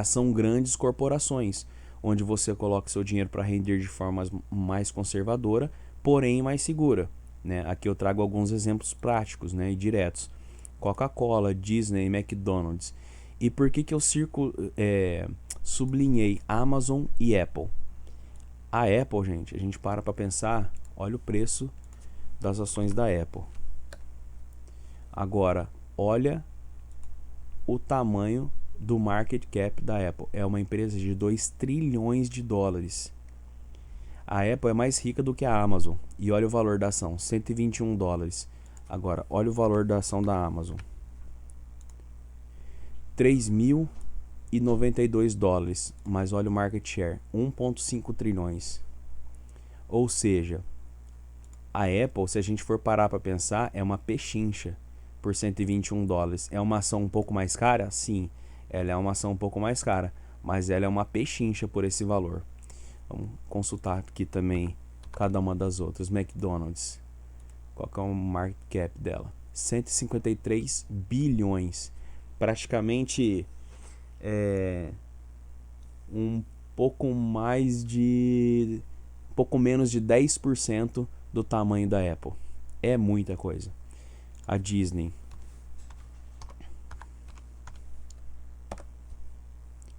[SPEAKER 1] são grandes corporações, onde você coloca seu dinheiro para render de forma mais conservadora, porém mais segura, né? Aqui eu trago alguns exemplos práticos, né, e diretos. Coca-Cola, Disney, McDonald's. E por que eu sublinhei Amazon e Apple? A Apple, gente, a gente para pensar, olha o preço das ações da Apple. Agora, olha o tamanho do market cap da Apple. É uma empresa de 2 trilhões de dólares. A Apple é mais rica do que a Amazon. E olha o valor da ação, 121 dólares. Agora, olha o valor da ação da Amazon. 3.092 dólares. Mas olha o market share, 1,5 trilhões. Ou seja, a Apple, se a gente for parar para pensar, é uma pechincha por 121 dólares. É uma ação um pouco mais cara? Sim, ela é uma ação um pouco mais cara, mas ela é uma pechincha por esse valor. Vamos consultar aqui também cada uma das outras. McDonald's, qual que é o market cap dela? 153 bilhões. Praticamente um pouco mais de pouco menos de 10% do tamanho da Apple. É muita coisa. A Disney,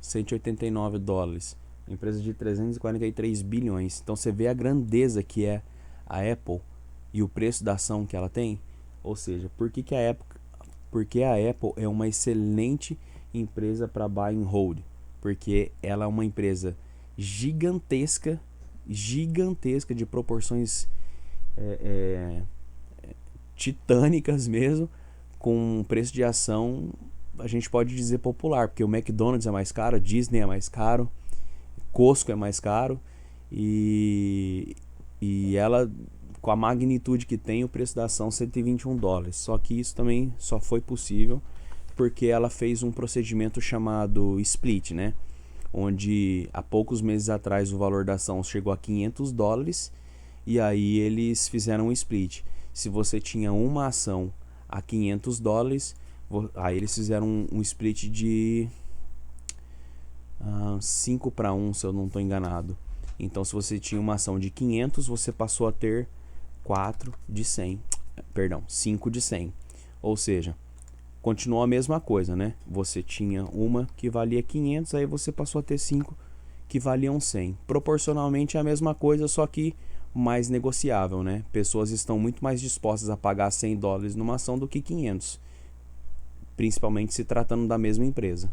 [SPEAKER 1] $189, empresa de 343 bilhões. Então você vê a grandeza que é a Apple e o preço da ação que ela tem. Ou seja, porque a Apple é uma excelente empresa para buy and hold, porque ela é uma empresa gigantesca de proporções titânicas mesmo, com um preço de ação, a gente pode dizer popular, porque o McDonald's é mais caro, a Disney é mais caro, Costco é mais caro, e ela, com a magnitude que tem, o preço da ação $121. Só que isso também só foi possível porque ela fez um procedimento chamado split, né? Onde há poucos meses atrás o valor da ação chegou a $500 e aí eles fizeram um split. Se você tinha uma ação a $500, aí eles fizeram um split de 5-1, se eu não estou enganado. Então, se você tinha uma ação de 500, você passou a ter 5 de 100. Ou seja, continuou a mesma coisa, né? Você tinha uma que valia 500, aí você passou a ter 5 que valiam 100. Proporcionalmente é a mesma coisa, só que mais negociável, né? Pessoas estão muito mais dispostas a pagar $100 numa ação do que 500, principalmente se tratando da mesma empresa.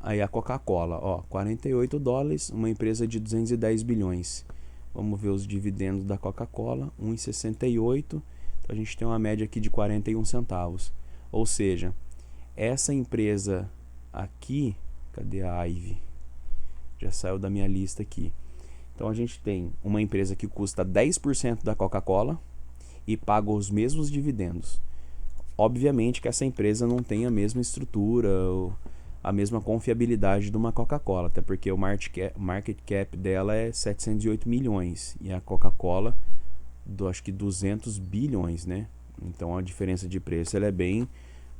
[SPEAKER 1] Aí a Coca-Cola, ó, $48, uma empresa de 210 bilhões. Vamos ver os dividendos da Coca-Cola, 1,68. Então a gente tem uma média aqui de 41 centavos. Ou seja, essa empresa aqui, cadê a IVE? Já saiu da minha lista aqui. Então a gente tem uma empresa que custa 10% da Coca-Cola e paga os mesmos dividendos. Obviamente que essa empresa não tem a mesma estrutura, a mesma confiabilidade de uma Coca-Cola, até porque o market cap dela é 708 milhões e a Coca-Cola acho que 200 bilhões, né? Então a diferença de preço ela é bem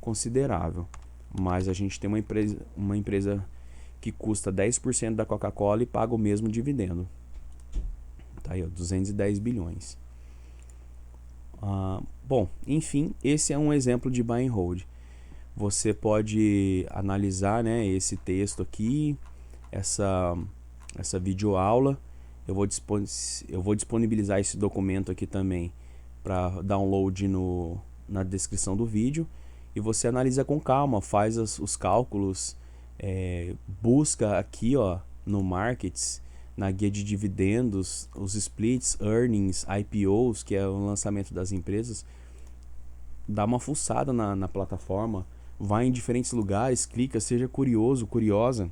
[SPEAKER 1] considerável. Mas a gente tem uma empresa que custa 10% da Coca-Cola e paga o mesmo dividendo. Tá aí, ó, 210 bilhões. Bom, enfim, esse é um exemplo de buy and hold. Você pode analisar, né, esse texto aqui, essa videoaula. Eu vou disponibilizar esse documento aqui também para download na descrição do vídeo. E você analisa com calma, faz os cálculos, busca aqui, ó, no Markets, na guia de dividendos, os splits, earnings, IPOs, que é o lançamento das empresas. Dá uma fuçada na plataforma, vai em diferentes lugares, clica, seja curioso, curiosa,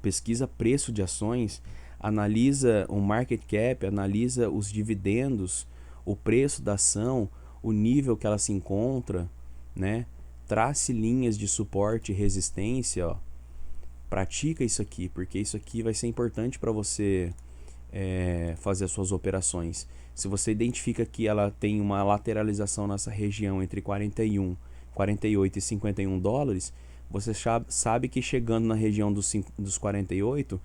[SPEAKER 1] pesquisa preço de ações, analisa o market cap, analisa os dividendos, o preço da ação, o nível que ela se encontra, né? Trace linhas de suporte e resistência, ó. Pratica isso aqui, porque isso aqui vai ser importante para você fazer as suas operações. Se você identifica que ela tem uma lateralização nessa região entre 48 e $51, você sabe que chegando na região dos 48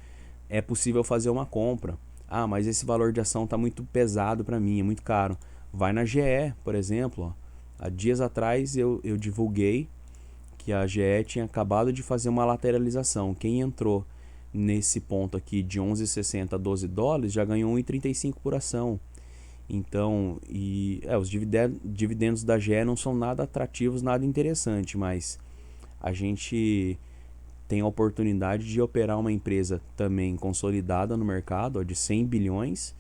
[SPEAKER 1] é possível fazer uma compra. Mas esse valor de ação está muito pesado para mim, é muito caro. Vai na GE, por exemplo. Ó. Há dias atrás eu divulguei que a GE tinha acabado de fazer uma lateralização. Quem entrou nesse ponto aqui de 11,60 a $12 já ganhou 1,35 por ação. Então, os dividendos da GE não são nada atrativos, nada interessante, mas a gente tem a oportunidade de operar uma empresa também consolidada no mercado, ó, de 100 bilhões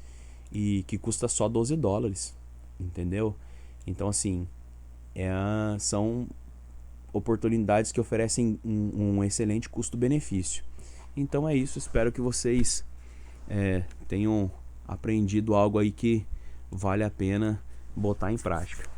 [SPEAKER 1] e que custa só $12, entendeu? Então, assim, são oportunidades que oferecem um excelente custo-benefício. Então é isso, espero que vocês tenham aprendido algo aí que vale a pena botar em prática.